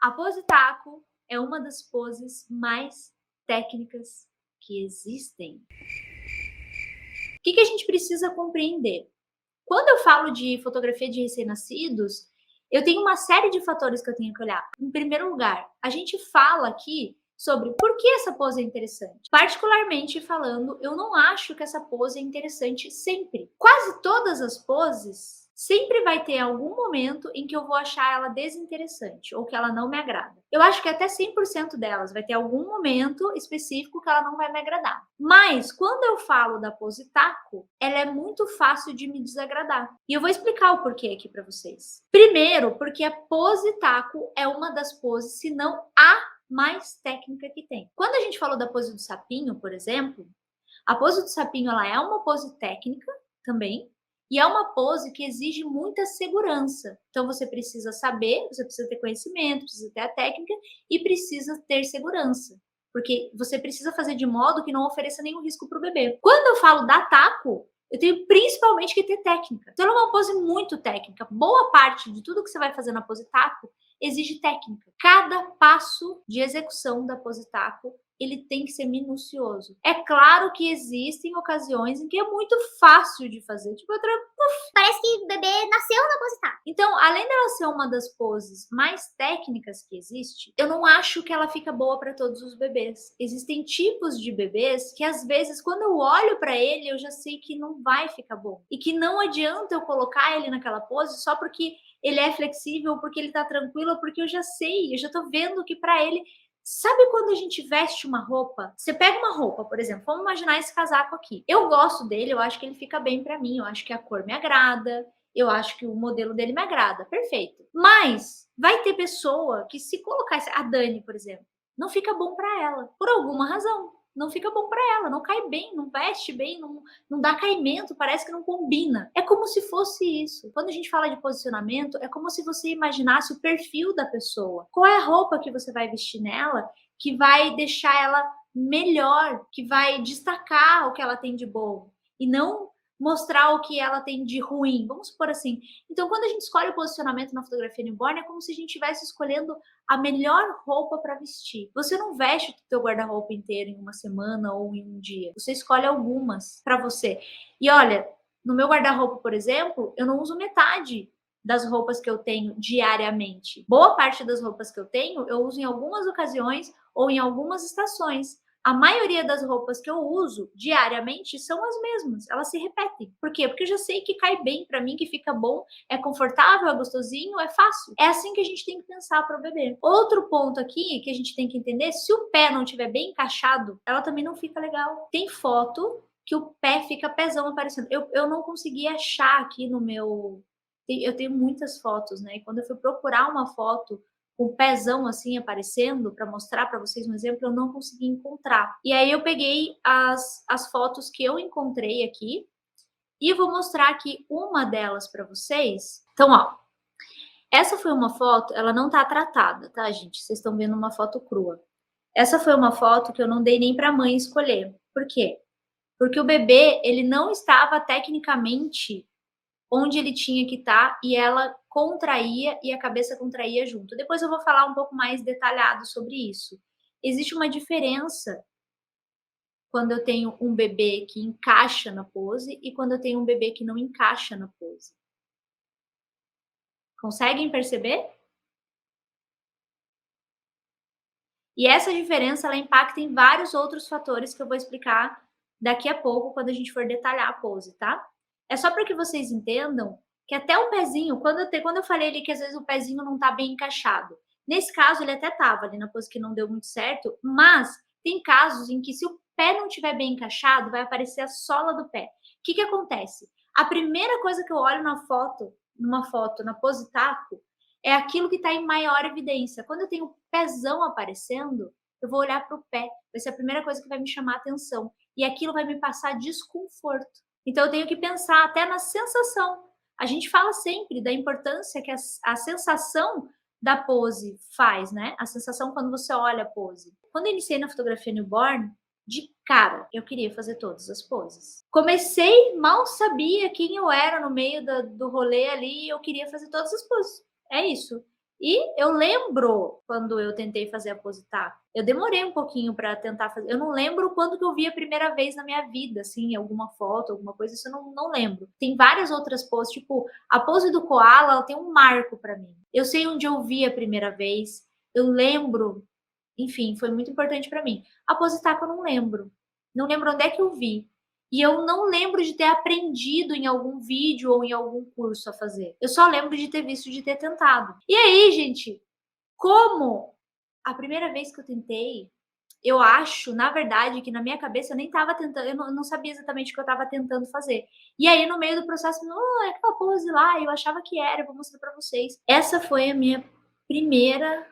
A pose taco é uma das poses mais técnicas que existem. O que a gente precisa compreender? Quando eu falo de fotografia de recém-nascidos, eu tenho uma série de fatores que eu tenho que olhar. Em primeiro lugar, a gente fala aqui sobre por que essa pose é interessante. Particularmente falando, eu não acho que essa pose é interessante sempre. Quase todas as poses sempre vai ter algum momento em que eu vou achar ela desinteressante ou que ela não me agrada. Eu acho que até 100% delas vai ter algum momento específico que ela não vai me agradar. Mas quando eu falo da pose taco, ela é muito fácil de me desagradar. E eu vou explicar o porquê aqui para vocês. Primeiro, porque a pose taco é uma das poses, se não a mais técnica que tem. Quando a gente falou da pose do sapinho, por exemplo, a pose do sapinho ela é uma pose técnica também, e é uma pose que exige muita segurança. Então você precisa saber, você precisa ter conhecimento, precisa ter a técnica e precisa ter segurança. Porque você precisa fazer de modo que não ofereça nenhum risco para o bebê. Quando eu falo da taco, eu tenho principalmente que ter técnica. Então ela é uma pose muito técnica. Boa parte de tudo que você vai fazer na pose taco exige técnica. Cada passo de execução da pose taco ele tem que ser minucioso. É claro que existem ocasiões em que é muito fácil de fazer, tipo, Parece que o bebê nasceu na pose taco. então, além dela ser uma das poses mais técnicas que existe, eu não acho que ela fica boa para todos os bebês. Existem tipos de bebês que às vezes quando eu olho para ele, eu já sei que não vai ficar bom e que não adianta eu colocar ele naquela pose só porque ele é flexível, porque ele tá tranquilo, porque eu já sei, eu já tô vendo que para ele. Sabe quando a gente veste uma roupa? Você pega uma roupa, por exemplo, vamos imaginar esse casaco aqui. Eu gosto dele, eu acho que ele fica bem para mim, eu acho que a cor me agrada, eu acho que o modelo dele me agrada, perfeito. Mas vai ter pessoa que se colocar, a Dani, por exemplo, não fica bom para ela, por alguma razão. Não fica bom para ela, não cai bem, não veste bem, não dá caimento, parece que não combina. É como se fosse isso. Quando a gente fala de posicionamento, é como se você imaginasse o perfil da pessoa. Qual é a roupa que você vai vestir nela que vai deixar ela melhor, que vai destacar o que ela tem de bom e não mostrar o que ela tem de ruim, vamos supor assim. Então, quando a gente escolhe o posicionamento na fotografia newborn, é como se a gente estivesse escolhendo a melhor roupa para vestir. Você não veste o teu guarda-roupa inteiro em uma semana ou em um dia. Você escolhe algumas para você. E olha, no meu guarda-roupa, por exemplo, eu não uso metade das roupas que eu tenho diariamente. Boa parte das roupas que eu tenho, eu uso em algumas ocasiões ou em algumas estações. A maioria das roupas que eu uso diariamente são as mesmas, elas se repetem. Por quê? Porque eu já sei que cai bem para mim, que fica bom, é confortável, é gostosinho, é fácil. É assim que a gente tem que pensar para o bebê. Outro ponto aqui que a gente tem que entender, se o pé não estiver bem encaixado, ela também não fica legal. Tem foto que o pé fica pezão aparecendo. Eu não consegui achar aqui no meu... Eu tenho muitas fotos, né? E quando eu fui procurar uma foto com o pezão assim aparecendo para mostrar para vocês um exemplo, eu não consegui encontrar. E aí eu peguei as fotos que eu encontrei aqui e vou mostrar aqui uma delas para vocês. Então, ó, essa foi uma foto, ela não tá tratada, tá, gente? Vocês estão vendo uma foto crua. Essa foi uma foto que eu não dei nem para a mãe escolher. Por quê? Porque o bebê, ele não estava tecnicamente onde ele tinha que estar e ela contraía e a cabeça contraía junto. Depois eu vou falar um pouco mais detalhado sobre isso. Existe uma diferença quando eu tenho um bebê que encaixa na pose e quando eu tenho um bebê que não encaixa na pose. Conseguem perceber? E essa diferença ela impacta em vários outros fatores que eu vou explicar daqui a pouco quando a gente for detalhar a pose, tá? É só para que vocês entendam que até o pezinho, quando eu falei ali que às vezes o pezinho não tá bem encaixado, nesse caso ele até tava ali na pose que não deu muito certo, mas tem casos em que se o pé não tiver bem encaixado, vai aparecer a sola do pé. O que acontece? A primeira coisa que eu olho numa foto, na pose taco, é aquilo que está em maior evidência. Quando eu tenho o pezão aparecendo, eu vou olhar para o pé, vai ser a primeira coisa que vai me chamar a atenção. E aquilo vai me passar desconforto. Então eu tenho que pensar até na sensação. A gente fala sempre da importância que a sensação da pose faz, né? A sensação quando você olha a pose. Quando eu iniciei na fotografia newborn, de cara, eu queria fazer todas as poses. Comecei, mal sabia quem eu era no meio do rolê ali, e eu queria fazer todas as poses. É isso. E eu lembro quando eu tentei fazer a pose taco. Eu demorei um pouquinho para tentar fazer. Eu não lembro quando que eu vi a primeira vez na minha vida, assim, alguma foto, alguma coisa, isso eu não lembro. Tem várias outras poses, tipo, a pose do koala, ela tem um marco para mim. Eu sei onde eu vi a primeira vez, eu lembro, enfim, foi muito importante para mim. A pose taco eu não lembro. Não lembro onde é que eu vi. E eu não lembro de ter aprendido em algum vídeo ou em algum curso a fazer. Eu só lembro de ter visto, de ter tentado. E aí, gente, como a primeira vez que eu tentei, eu acho, na verdade, que na minha cabeça eu nem estava tentando, eu não sabia exatamente o que eu estava tentando fazer. E aí, no meio do processo, "Oh, é aquela pose lá", eu achava que era, eu vou mostrar pra vocês. Essa foi a minha primeira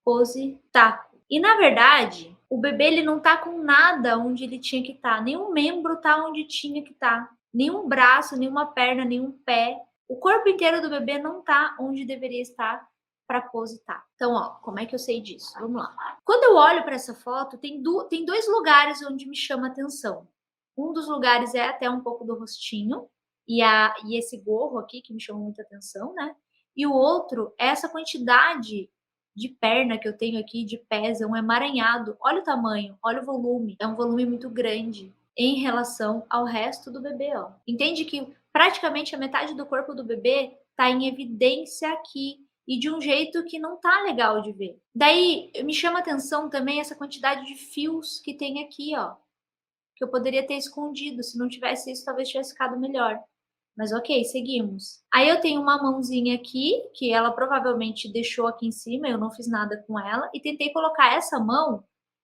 pose taco. E na verdade, o bebê ele não tá com nada onde ele tinha que estar, nenhum membro tá onde tinha que estar, nenhum braço, nenhuma perna, nenhum pé. O corpo inteiro do bebê não tá onde deveria estar para pose taco. Então, ó, como é que eu sei disso? Vamos lá. Quando eu olho para essa foto, tem dois lugares onde me chama atenção. Um dos lugares é até um pouco do rostinho e esse gorro aqui que me chama muita atenção, né? E o outro é essa quantidade de perna que eu tenho aqui, de pés, é um emaranhado. Olha o tamanho, olha o volume. É um volume muito grande em relação ao resto do bebê, ó. Entende que praticamente a metade do corpo do bebê tá em evidência aqui e de um jeito que não tá legal de ver. Daí me chama atenção também essa quantidade de fios que tem aqui, ó, que eu poderia ter escondido. Se não tivesse isso, talvez tivesse ficado melhor. Mas ok, seguimos. Aí eu tenho uma mãozinha aqui, que ela provavelmente deixou aqui em cima, eu não fiz nada com ela, e tentei colocar essa mão,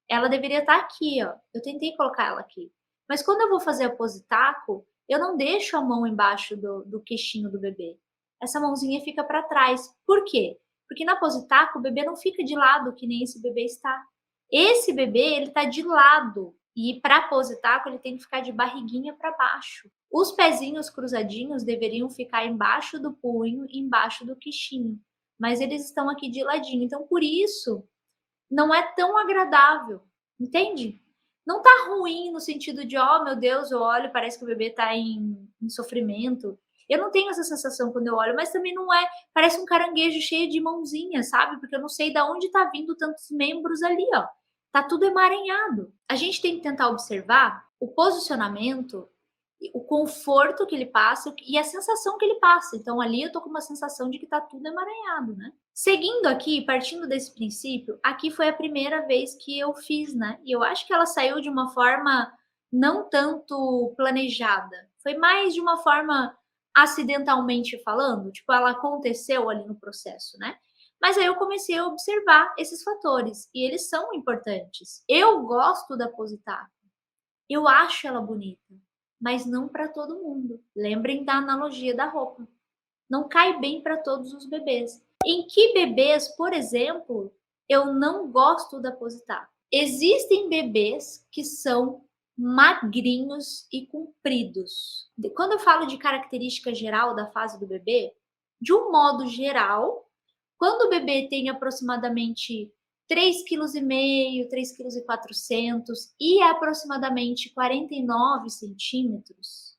ela deveria estar aqui, ó. Eu tentei colocar ela aqui. Mas quando eu vou fazer a pose taco, eu não deixo a mão embaixo do queixinho do bebê. Essa mãozinha fica para trás. Por quê? Porque na pose taco, o bebê não fica de lado, que nem esse bebê está. Esse bebê, ele tá de lado. E para pose taco, ele tem que ficar de barriguinha para baixo. Os pezinhos cruzadinhos deveriam ficar embaixo do punho e embaixo do queixinho, mas eles estão aqui de ladinho. Então, por isso, não é tão agradável, entende? Não tá ruim no sentido de, oh meu Deus, eu olho, parece que o bebê tá em sofrimento. Eu não tenho essa sensação quando eu olho, mas também não é, parece um caranguejo cheio de mãozinhas, sabe? Porque eu não sei de onde tá vindo tantos membros ali, ó. Tá tudo emaranhado. A gente tem que tentar observar o posicionamento, o conforto que ele passa e a sensação que ele passa. Então ali eu tô com uma sensação de que tá tudo emaranhado, né? Seguindo aqui, partindo desse princípio, aqui foi a primeira vez que eu fiz, né? E eu acho que ela saiu de uma forma não tanto planejada. Foi mais de uma forma acidentalmente falando, tipo, ela aconteceu ali no processo, né? Mas aí eu comecei a observar esses fatores e eles são importantes. Eu gosto da pose taco. Eu acho ela bonita, mas não para todo mundo. Lembrem da analogia da roupa. Não cai bem para todos os bebês. Em que bebês, por exemplo, eu não gosto da pose taco? Existem bebês que são magrinhos e compridos. Quando eu falo de característica geral da fase do bebê, de um modo geral, quando o bebê tem aproximadamente 3,5 kg, 3,4 kg e aproximadamente 49 centímetros,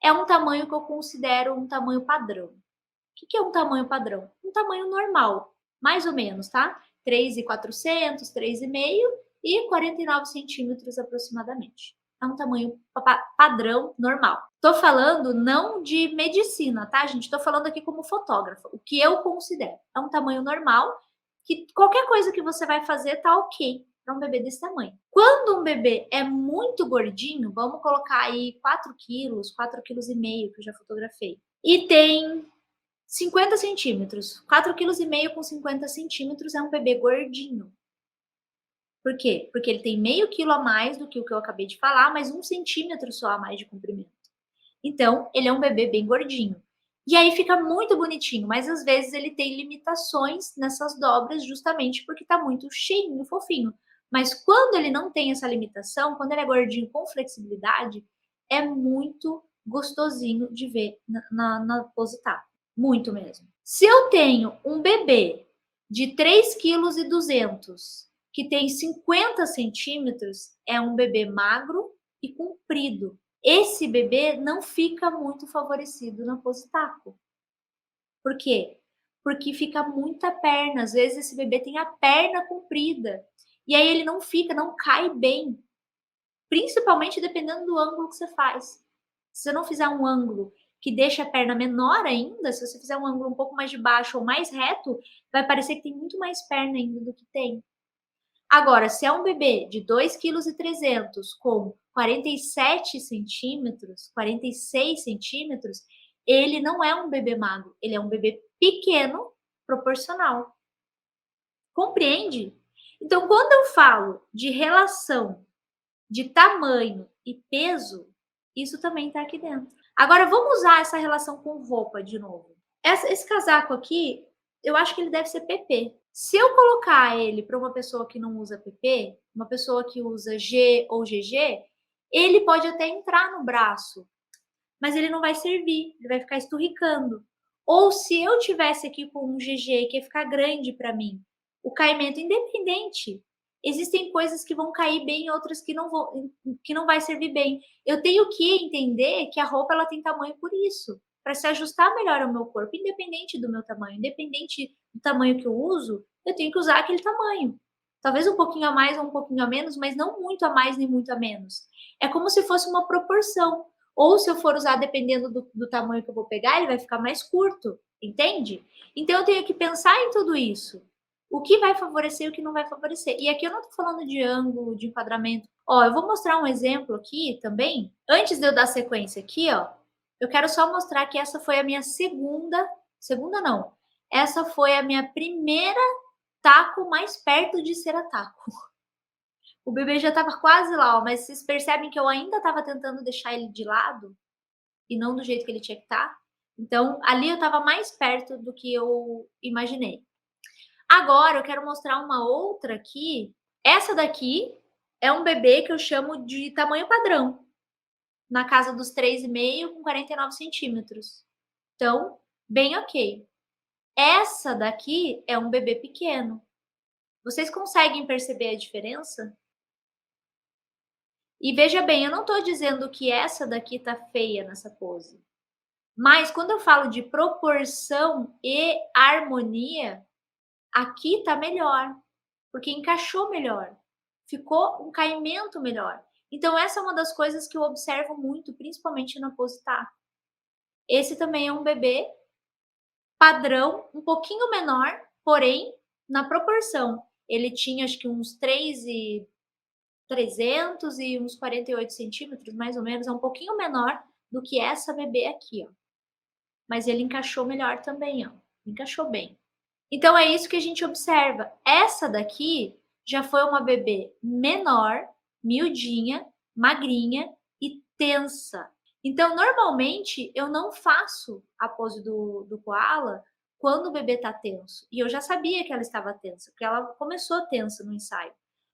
é um tamanho que eu considero um tamanho padrão. O que é um tamanho padrão? Um tamanho normal, mais ou menos, tá? 3,400, 3,5 e 49 centímetros aproximadamente. É um tamanho padrão normal. Tô falando não de medicina, tá, gente? Tô falando aqui como fotógrafa. O que eu considero. É um tamanho normal, que qualquer coisa que você vai fazer tá ok para um bebê desse tamanho. Quando um bebê é muito gordinho, vamos colocar aí 4 quilos, 4,5 kg, que eu já fotografei, e tem 50 centímetros. 4,5 kg com 50 centímetros é um bebê gordinho. Por quê? Porque ele tem meio quilo a mais do que o que eu acabei de falar, mas 1 centímetro só a mais de comprimento. Então, ele é um bebê bem gordinho. E aí fica muito bonitinho, mas às vezes ele tem limitações nessas dobras justamente porque tá muito cheinho, fofinho. Mas quando ele não tem essa limitação, quando ele é gordinho com flexibilidade, é muito gostosinho de ver na pose taco. Muito mesmo. Se eu tenho um bebê de 3,2 kg que tem 50 centímetros, é um bebê magro e comprido. Esse bebê não fica muito favorecido na pose taco. Por quê? porque fica muita perna. Às vezes esse bebê tem a perna comprida, e aí ele não fica, não cai bem, principalmente dependendo do ângulo que você faz. Se você não fizer um ângulo que deixa a perna menor ainda, se você fizer um ângulo um pouco mais de baixo ou mais reto, vai parecer que tem muito mais perna ainda do que tem. Agora, se é um bebê de 2,3 kg com 47 centímetros, 46 centímetros, ele não é um bebê magro, ele é um bebê pequeno proporcional. Compreende? Então, quando eu falo de relação de tamanho e peso, isso também está aqui dentro. Agora, vamos usar essa relação com roupa de novo. Esse casaco aqui, eu acho que ele deve ser PP. Se eu colocar ele para uma pessoa que não usa PP, uma pessoa que usa G ou GG, ele pode até entrar no braço, mas ele não vai servir, ele vai ficar esturricando. Ou se eu tivesse aqui com um GG, que ia ficar grande para mim, o caimento independente, existem coisas que vão cair bem, outras que não vai servir bem. Eu tenho que entender que a roupa ela tem tamanho por isso, para se ajustar melhor ao meu corpo, independente do meu tamanho, independente do tamanho que eu uso, eu tenho que usar aquele tamanho. Talvez um pouquinho a mais ou um pouquinho a menos, mas não muito a mais nem muito a menos. É como se fosse uma proporção. Ou se eu for usar dependendo do tamanho que eu vou pegar, ele vai ficar mais curto, entende? Então eu tenho que pensar em tudo isso. O que vai favorecer e o que não vai favorecer. E aqui eu não tô falando de ângulo, de enquadramento. Ó, eu vou mostrar um exemplo aqui também. Antes de eu dar sequência aqui, ó, eu quero só mostrar que essa foi a minha segunda não, essa foi a minha primeira taco mais perto de ser a taco. O bebê já estava quase lá, ó, mas vocês percebem que eu ainda estava tentando deixar ele de lado e não do jeito que ele tinha que estar? Então, ali eu estava mais perto do que eu imaginei. Agora eu quero mostrar uma outra aqui. Essa daqui é um bebê que eu chamo de tamanho padrão, na casa dos 3,5 com 49 centímetros. Então, bem ok. Essa daqui é um bebê pequeno. Vocês conseguem perceber a diferença? E veja bem, eu não estou dizendo que essa daqui tá feia nessa pose. Mas quando eu falo de proporção e harmonia, aqui tá melhor, porque encaixou melhor, ficou um caimento melhor. Então essa é uma das coisas que eu observo muito, principalmente na pose taco. Esse também é um bebê padrão, um pouquinho menor, porém na proporção. Ele tinha acho que uns 3,300 e uns 48 centímetros, mais ou menos, é um pouquinho menor do que essa bebê aqui, ó. Mas ele encaixou melhor também, ó, encaixou bem. Então é isso que a gente observa. Essa daqui já foi uma bebê menor, miudinha, magrinha e tensa. Então, normalmente, eu não faço a pose do koala quando o bebê tá tenso. E eu já sabia que ela estava tensa, porque ela começou tensa no ensaio.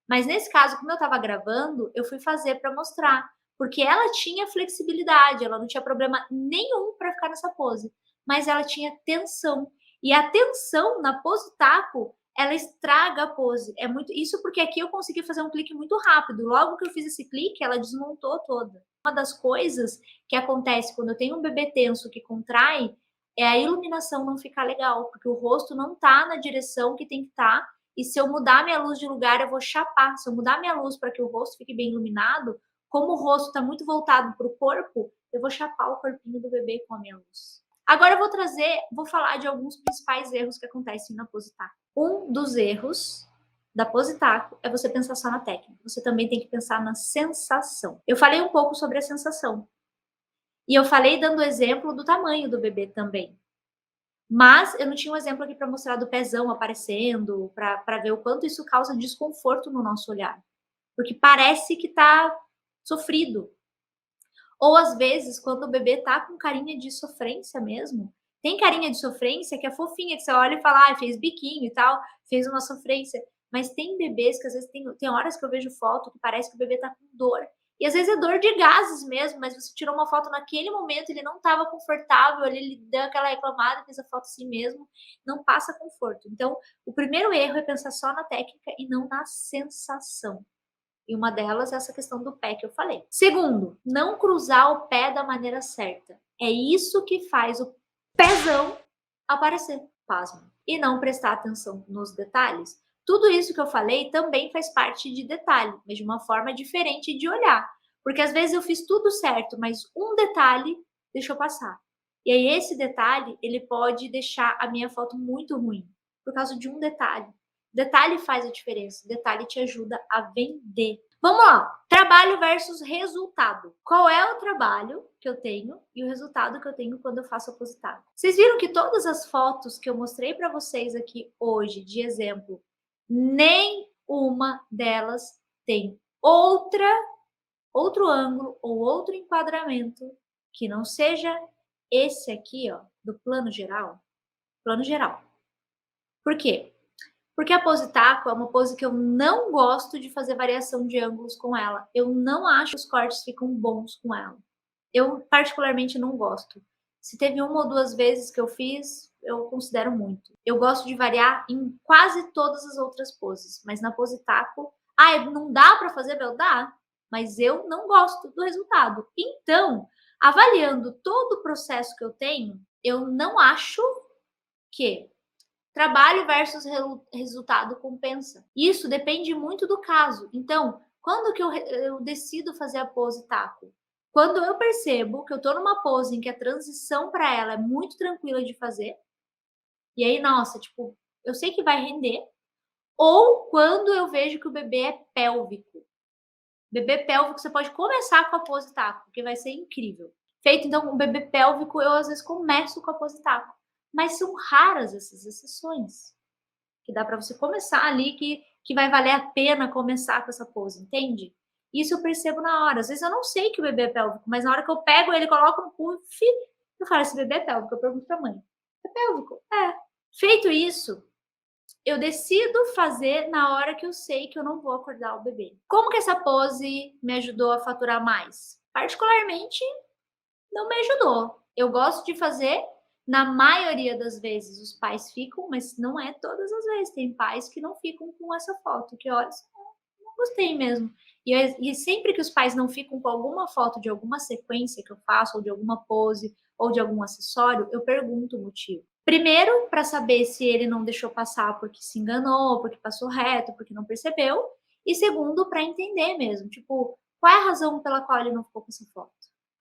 Mas nesse caso, como eu estava gravando, eu fui fazer para mostrar, porque ela tinha flexibilidade, ela não tinha problema nenhum para ficar nessa pose, mas ela tinha tensão. E a tensão na pose taco, ela estraga a pose. É muito isso porque aqui eu consegui fazer um clique muito rápido. Logo que eu fiz esse clique, ela desmontou toda. Uma das coisas que acontece quando eu tenho um bebê tenso que contrai é a iluminação não ficar legal, porque o rosto não tá na direção que tem que estar. E se eu mudar minha luz de lugar, eu vou chapar. Se eu mudar minha luz para que o rosto fique bem iluminado, como o rosto está muito voltado para o corpo, eu vou chapar o corpinho do bebê com a minha luz. Agora eu vou falar de alguns principais erros que acontecem na pose taco. Um dos erros da pose taco é você pensar só na técnica. Você também tem que pensar na sensação. Eu falei um pouco sobre a sensação. E eu falei dando exemplo do tamanho do bebê também. Mas eu não tinha um exemplo aqui para mostrar do pezão aparecendo, para ver o quanto isso causa desconforto no nosso olhar. Porque parece que tá sofrido. Ou às vezes, quando o bebê tá com carinha de sofrência mesmo, tem carinha de sofrência que é fofinha, que você olha e fala, ah, fez biquinho e tal, fez uma sofrência. Mas tem bebês que às vezes tem horas que eu vejo foto que parece que o bebê tá com dor. E às vezes é dor de gases mesmo, mas você tirou uma foto naquele momento, ele não estava confortável, ele deu aquela reclamada, fez a foto assim mesmo, não passa conforto. Então, o primeiro erro é pensar só na técnica e não na sensação. E uma delas é essa questão do pé que eu falei. Segundo, não cruzar o pé da maneira certa. É isso que faz o pezão aparecer. pasma, e não prestar atenção nos detalhes. Tudo isso que eu falei também faz parte de detalhe, mas de uma forma diferente de olhar. Porque às vezes eu fiz tudo certo, mas um detalhe deixou passar. E aí esse detalhe, ele pode deixar a minha foto muito ruim, por causa de um detalhe. Detalhe faz a diferença, detalhe te ajuda a vender. Vamos lá, trabalho versus resultado. Qual é o trabalho que eu tenho e o resultado que eu tenho quando eu faço apositado? Vocês viram que todas as fotos que eu mostrei para vocês aqui hoje, de exemplo, nenhuma delas tem outro ângulo ou outro enquadramento que não seja esse aqui, ó, do plano geral. Plano geral. Por quê? Porque a pose taco é uma pose que eu não gosto de fazer variação de ângulos com ela. Eu não acho que os cortes ficam bons com ela. Eu particularmente não gosto. Se teve uma ou duas vezes que eu fiz, eu considero muito. Eu gosto de variar em quase todas as outras poses, mas na pose taco, não dá para fazer, Bel? Dá, mas eu não gosto do resultado. Então, avaliando todo o processo que eu tenho, eu não acho que trabalho versus resultado compensa. Isso depende muito do caso. Então, quando que eu decido fazer a pose taco? Quando eu percebo que eu tô numa pose em que a transição para ela é muito tranquila de fazer, e aí, nossa, tipo, eu sei que vai render, ou quando eu vejo que o bebê é pélvico. Bebê pélvico, você pode começar com a pose taco, que vai ser incrível. Feito, então, o bebê pélvico, eu às vezes começo com a pose taco. Mas são raras essas exceções. Que dá para você começar ali, que vai valer a pena começar com essa pose, entende? Isso eu percebo na hora. Às vezes eu não sei que o bebê é pélvico, mas na hora que eu pego ele, coloco no puff, eu falo, esse bebê é pélvico. Eu pergunto pra mãe, é pélvico? É. Feito isso, eu decido fazer na hora que eu sei que eu não vou acordar o bebê. Como que essa pose me ajudou a faturar mais? Particularmente, não me ajudou. Eu gosto de fazer, na maioria das vezes os pais ficam, mas não é todas as vezes. Tem pais que não ficam com essa foto, que olha, não gostei mesmo. E sempre que os pais não ficam com alguma foto de alguma sequência que eu faço, ou de alguma pose, ou de algum acessório, eu pergunto o motivo. Primeiro, para saber se ele não deixou passar porque se enganou, porque passou reto, porque não percebeu. E segundo, para entender mesmo, tipo, qual é a razão pela qual ele não ficou com essa foto?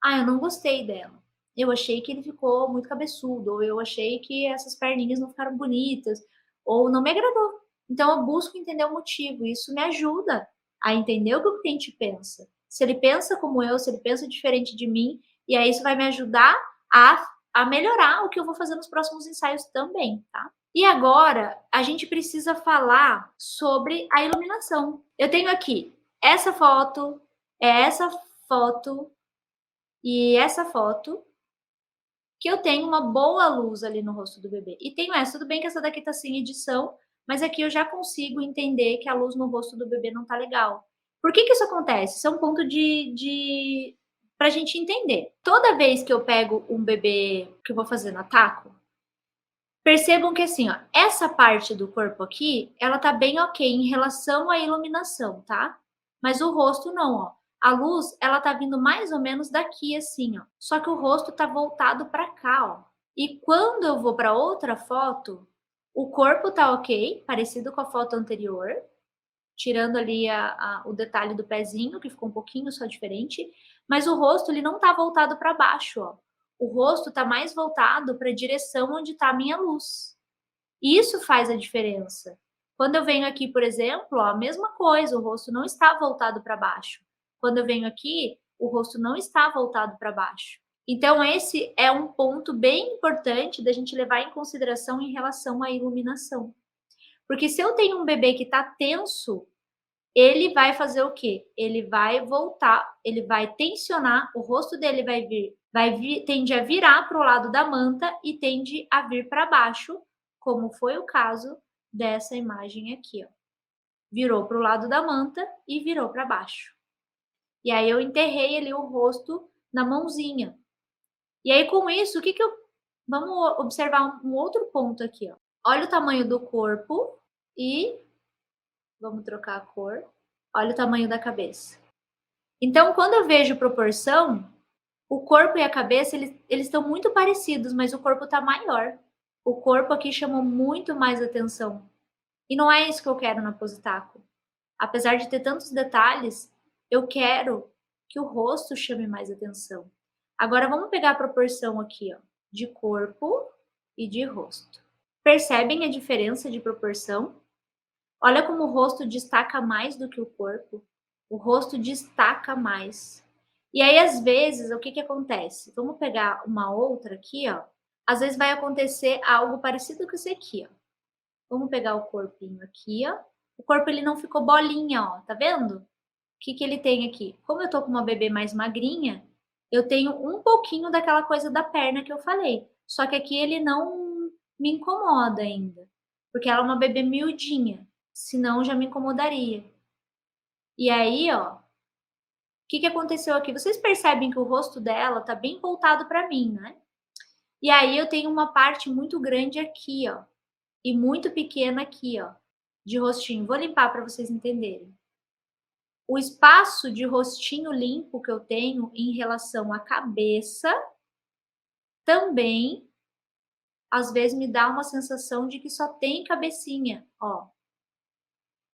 Eu não gostei dela. Eu achei que ele ficou muito cabeçudo, ou eu achei que essas perninhas não ficaram bonitas, ou não me agradou. Então eu busco entender o motivo, e isso me ajuda a entender o que o cliente pensa. Se ele pensa como eu, se ele pensa diferente de mim, e aí isso vai me ajudar a melhorar o que eu vou fazer nos próximos ensaios também, tá? E agora a gente precisa falar sobre a iluminação. Eu tenho aqui essa foto, essa foto e essa foto, que eu tenho uma boa luz ali no rosto do bebê. E tenho essa, tudo bem que essa daqui tá sem edição, mas aqui eu já consigo entender que a luz no rosto do bebê não tá legal. Por que que isso acontece? Isso é um ponto pra gente entender. Toda vez que eu pego um bebê que eu vou fazer na taco, percebam que assim, ó, essa parte do corpo aqui, ela tá bem ok em relação à iluminação, tá? Mas o rosto não, ó. A luz, ela tá vindo mais ou menos daqui assim, ó. Só que o rosto tá voltado para cá, ó. E quando eu vou para outra foto, o corpo tá ok, parecido com a foto anterior, tirando ali o detalhe do pezinho, que ficou um pouquinho só diferente, mas o rosto ele não tá voltado para baixo, ó. O rosto tá mais voltado para a direção onde tá a minha luz. E isso faz a diferença. Quando eu venho aqui, por exemplo, ó, a mesma coisa, o rosto não está voltado para baixo. Quando eu venho aqui, o rosto não está voltado para baixo. Então, esse é um ponto bem importante da gente levar em consideração em relação à iluminação. Porque se eu tenho um bebê que está tenso, ele vai fazer o quê? Ele vai voltar, ele vai tensionar, o rosto dele tende a virar para o lado da manta e tende a vir para baixo, como foi o caso dessa imagem aqui, ó. Virou para o lado da manta e virou para baixo. E aí eu enterrei ali o rosto na mãozinha. E aí com isso, vamos observar um outro ponto aqui, ó. Olha o tamanho do corpo e vamos trocar a cor. Olha o tamanho da cabeça. Então, quando eu vejo proporção, o corpo e a cabeça, eles estão muito parecidos, mas o corpo está maior. O corpo aqui chamou muito mais atenção. E não é isso que eu quero na pose taco. Apesar de ter tantos detalhes, eu quero que o rosto chame mais atenção. Agora vamos pegar a proporção aqui, ó, de corpo e de rosto. Percebem a diferença de proporção? Olha como o rosto destaca mais do que o corpo. O rosto destaca mais. E aí, às vezes, o que que acontece? Vamos pegar uma outra aqui, ó. Às vezes vai acontecer algo parecido com esse aqui, ó. Vamos pegar o corpinho aqui, ó. O corpo ele não ficou bolinha, ó, tá vendo? O que que ele tem aqui? Como eu tô com uma bebê mais magrinha, eu tenho um pouquinho daquela coisa da perna que eu falei. Só que aqui ele não me incomoda ainda, porque ela é uma bebê miudinha, senão já me incomodaria. E aí, ó, o que que aconteceu aqui? Vocês percebem que o rosto dela tá bem voltado para mim, né? E aí eu tenho uma parte muito grande aqui, ó, e muito pequena aqui, ó, de rostinho. Vou limpar para vocês entenderem. O espaço de rostinho limpo que eu tenho em relação à cabeça também, às vezes, me dá uma sensação de que só tem cabecinha, ó.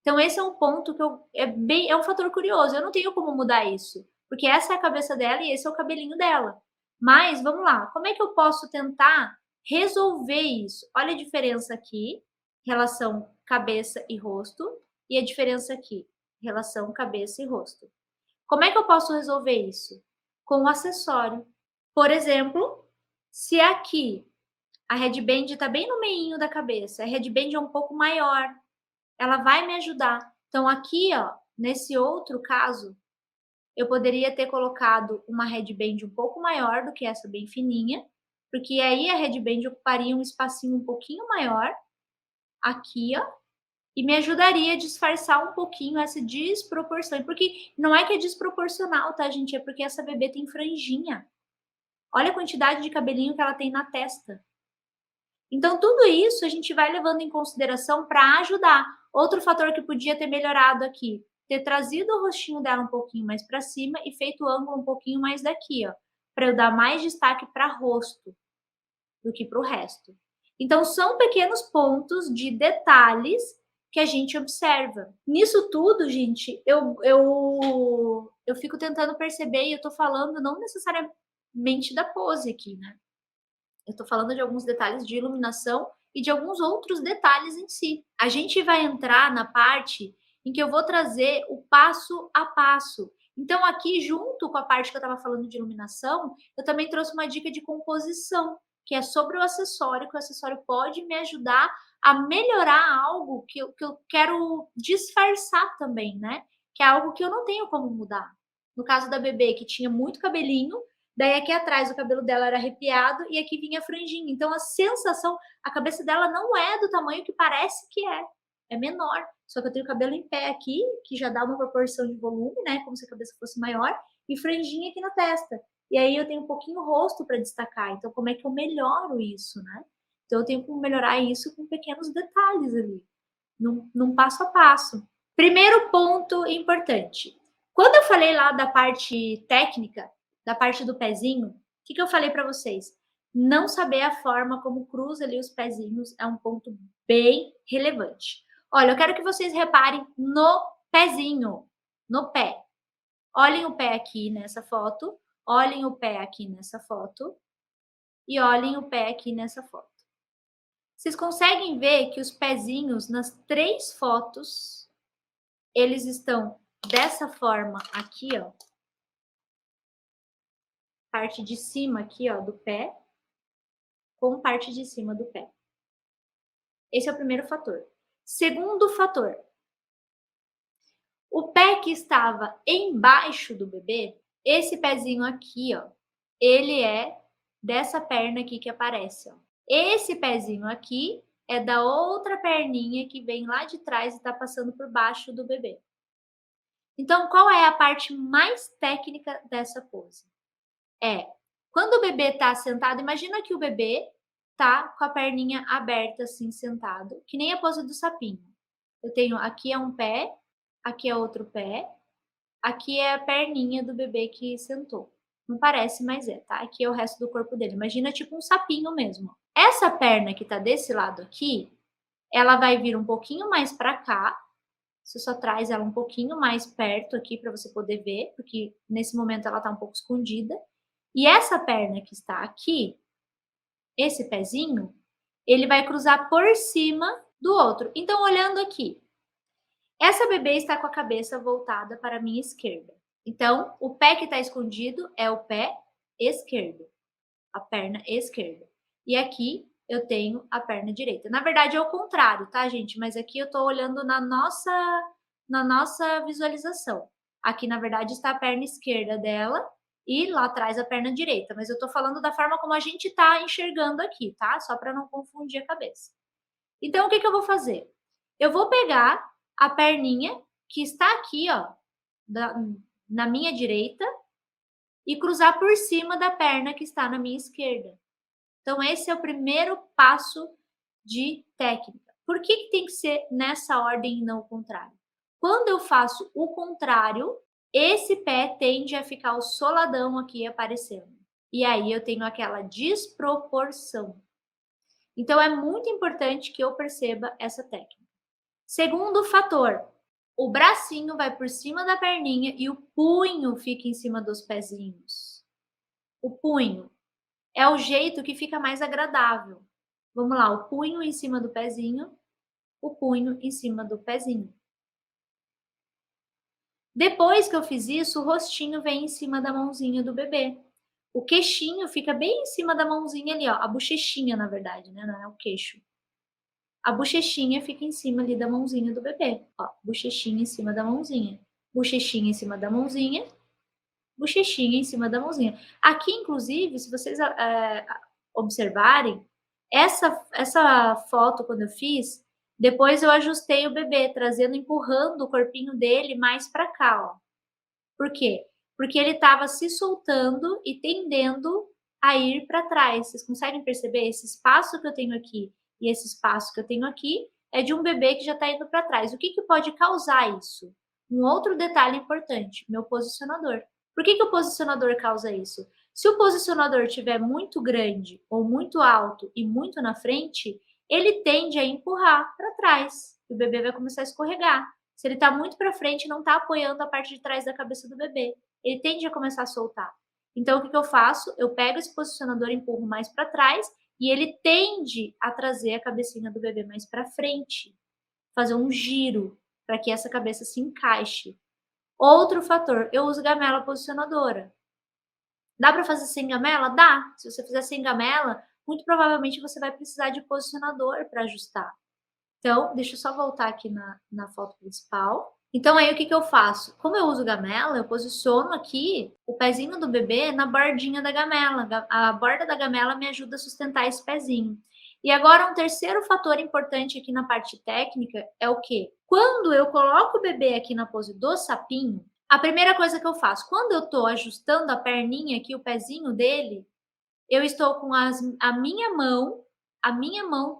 Então esse é um ponto que é um fator curioso, eu não tenho como mudar isso, porque essa é a cabeça dela e esse é o cabelinho dela. Mas vamos lá, como é que eu posso tentar resolver isso? Olha a diferença aqui, relação cabeça e rosto, e a diferença aqui, relação cabeça e rosto. Como é que eu posso resolver isso? Com um acessório. Por exemplo, se aqui a headband está bem no meinho da cabeça, a headband é um pouco maior, ela vai me ajudar. Então aqui, ó, nesse outro caso, eu poderia ter colocado uma headband um pouco maior do que essa bem fininha, porque aí a headband ocuparia um espacinho um pouquinho maior, aqui, ó, e me ajudaria a disfarçar um pouquinho essa desproporção. Porque não é que é desproporcional, tá, gente? É porque essa bebê tem franjinha. Olha a quantidade de cabelinho que ela tem na testa. Então, tudo isso a gente vai levando em consideração para ajudar. Outro fator que podia ter melhorado aqui, ter trazido o rostinho dela um pouquinho mais para cima e feito o ângulo um pouquinho mais daqui, ó, para eu dar mais destaque para rosto do que para o resto. Então, são pequenos pontos de detalhes que a gente observa. Nisso tudo, gente, eu fico tentando perceber e eu tô falando não necessariamente da pose aqui, né? Eu tô falando de alguns detalhes de iluminação e de alguns outros detalhes em si. A gente vai entrar na parte em que eu vou trazer o passo a passo. Então, aqui, junto com a parte que eu estava falando de iluminação, eu também trouxe uma dica de composição, que é sobre o acessório, que o acessório pode me ajudar a melhorar algo que eu quero disfarçar também, né? Que é algo que eu não tenho como mudar. No caso da bebê, que tinha muito cabelinho, daí aqui atrás o cabelo dela era arrepiado e aqui vinha franjinha. Então a sensação, a cabeça dela não é do tamanho que parece que é menor. Só que eu tenho cabelo em pé aqui, que já dá uma proporção de volume, né? Como se a cabeça fosse maior, e franjinha aqui na testa. E aí eu tenho um pouquinho o rosto para destacar. Então, como é que eu melhoro isso, né? Então, eu tenho como melhorar isso com pequenos detalhes ali, num passo a passo. Primeiro ponto importante. Quando eu falei lá da parte técnica, da parte do pezinho, o que, que eu falei para vocês? Não saber a forma como cruza ali os pezinhos é um ponto bem relevante. Olha, eu quero que vocês reparem no pezinho, no pé. Olhem o pé aqui nessa foto, olhem o pé aqui nessa foto e olhem o pé aqui nessa foto. Vocês conseguem ver que os pezinhos nas 3 fotos, eles estão dessa forma aqui, ó. Parte de cima aqui, ó, do pé, com parte de cima do pé. Esse é o primeiro fator. Segundo fator, o pé que estava embaixo do bebê, esse pezinho aqui, ó, ele é dessa perna aqui que aparece, ó. Esse pezinho aqui é da outra perninha que vem lá de trás e tá passando por baixo do bebê. Então, qual é a parte mais técnica dessa pose? Quando o bebê tá sentado, imagina que o bebê tá com a perninha aberta assim, sentado, que nem a pose do sapinho. Eu tenho aqui é um pé, aqui é outro pé, aqui é a perninha do bebê que sentou. Não parece, mas é, tá? Aqui é o resto do corpo dele. Imagina tipo um sapinho mesmo. Essa perna que tá desse lado aqui, ela vai vir um pouquinho mais para cá. Você só traz ela um pouquinho mais perto aqui para você poder ver, porque nesse momento ela tá um pouco escondida. E essa perna que está aqui, esse pezinho, ele vai cruzar por cima do outro. Então, olhando aqui, essa bebê está com a cabeça voltada para a minha esquerda. Então, o pé que está escondido é o pé esquerdo, a perna esquerda. E aqui eu tenho a perna direita. Na verdade, é o contrário, tá, gente? Mas aqui eu estou olhando na nossa visualização. Aqui, na verdade, está a perna esquerda dela e lá atrás a perna direita. Mas eu estou falando da forma como a gente está enxergando aqui, tá? Só para não confundir a cabeça. Então, o que eu vou fazer? Eu vou pegar a perninha que está aqui, ó, na minha direita e cruzar por cima da perna que está na minha esquerda. Então, esse é o primeiro passo de técnica. Por que tem que ser nessa ordem e não o contrário? Quando eu faço o contrário, esse pé tende a ficar o soladão aqui aparecendo. E aí eu tenho aquela desproporção. Então, é muito importante que eu perceba essa técnica. Segundo fator, o bracinho vai por cima da perninha e o punho fica em cima dos pezinhos. O punho é o jeito que fica mais agradável. Vamos lá, o punho em cima do pezinho, o punho em cima do pezinho. Depois que eu fiz isso, o rostinho vem em cima da mãozinha do bebê. O queixinho fica bem em cima da mãozinha ali, ó, a bochechinha, na verdade, né, não é o queixo. A bochechinha fica em cima ali da mãozinha do bebê, ó, bochechinha em cima da mãozinha, bochechinha em cima da mãozinha, bochechinha em cima da mãozinha. Aqui, inclusive, se vocês observarem, essa foto quando eu fiz, depois eu ajustei o bebê, trazendo, empurrando o corpinho dele mais para cá, ó. Por quê? Porque ele estava se soltando e tendendo a ir para trás. Vocês conseguem perceber esse espaço que eu tenho aqui e esse espaço que eu tenho aqui é de um bebê que já está indo para trás. O que pode causar isso? Um outro detalhe importante, meu posicionador. Por que o posicionador causa isso? Se o posicionador estiver muito grande ou muito alto e muito na frente, ele tende a empurrar para trás. O bebê vai começar a escorregar. Se ele está muito para frente, não está apoiando a parte de trás da cabeça do bebê, ele tende a começar a soltar. Então, o que eu faço? Eu pego esse posicionador e empurro mais para trás e ele tende a trazer a cabecinha do bebê mais para frente, fazer um giro para que essa cabeça se encaixe. Outro fator, eu uso gamela posicionadora. Dá para fazer sem gamela? Dá. Se você fizer sem gamela, muito provavelmente você vai precisar de posicionador para ajustar. Então, deixa eu só voltar aqui na foto principal. Então, aí o que eu faço? Como eu uso gamela, eu posiciono aqui o pezinho do bebê na bordinha da gamela. A borda da gamela me ajuda a sustentar esse pezinho. E agora, um terceiro fator importante aqui na parte técnica é o quê? Quando eu coloco o bebê aqui na pose do sapinho, a primeira coisa que eu faço, quando eu tô ajustando a perninha aqui, o pezinho dele, eu estou com a minha mão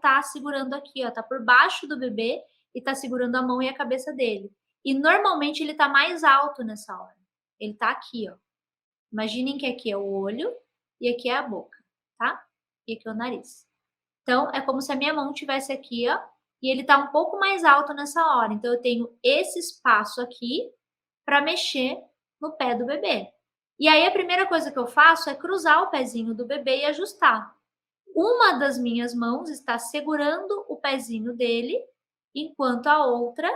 tá segurando aqui, ó, tá por baixo do bebê e tá segurando a mão e a cabeça dele. E normalmente ele tá mais alto nessa hora. Ele tá aqui, ó. Imaginem que aqui é o olho e aqui é a boca, tá? E aqui é o nariz. Então, é como se a minha mão tivesse aqui, ó, e ele tá um pouco mais alto nessa hora. Então, eu tenho esse espaço aqui para mexer no pé do bebê. E aí, a primeira coisa que eu faço é cruzar o pezinho do bebê e ajustar. Uma das minhas mãos está segurando o pezinho dele, enquanto a outra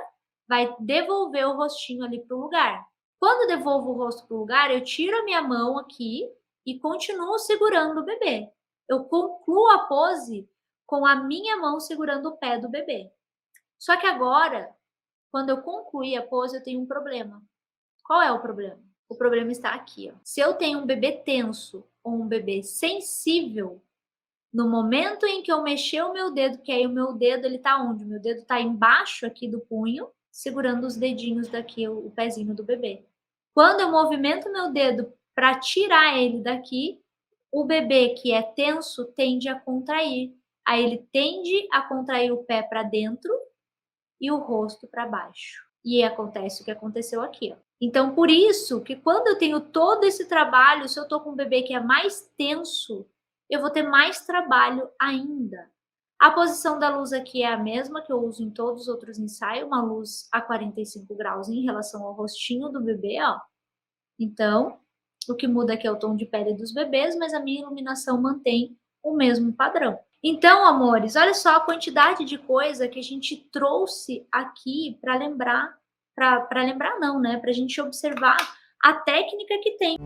vai devolver o rostinho ali para o lugar. Quando eu devolvo o rosto para o lugar, eu tiro a minha mão aqui e continuo segurando o bebê. Eu concluo a pose com a minha mão segurando o pé do bebê. Só que agora, quando eu concluir a pose, eu tenho um problema. Qual é o problema? O problema está aqui, ó. Se eu tenho um bebê tenso ou um bebê sensível, no momento em que eu mexer o meu dedo, que aí o meu dedo ele tá onde? O meu dedo tá embaixo aqui do punho, segurando os dedinhos daqui, o pezinho do bebê. Quando eu movimento meu dedo para tirar ele daqui, o bebê que é tenso tende a contrair. Aí ele tende a contrair o pé para dentro e o rosto para baixo. E acontece o que aconteceu aqui, ó. Então, por isso que quando eu tenho todo esse trabalho, se eu tô com um bebê que é mais tenso, eu vou ter mais trabalho ainda. A posição da luz aqui é a mesma que eu uso em todos os outros ensaios, uma luz a 45 graus em relação ao rostinho do bebê, ó. Então, o que muda aqui é o tom de pele dos bebês, mas a minha iluminação mantém o mesmo padrão. Então, amores, olha só a quantidade de coisa que a gente trouxe aqui para lembrar, para lembrar não, né? Para a gente observar a técnica que tem.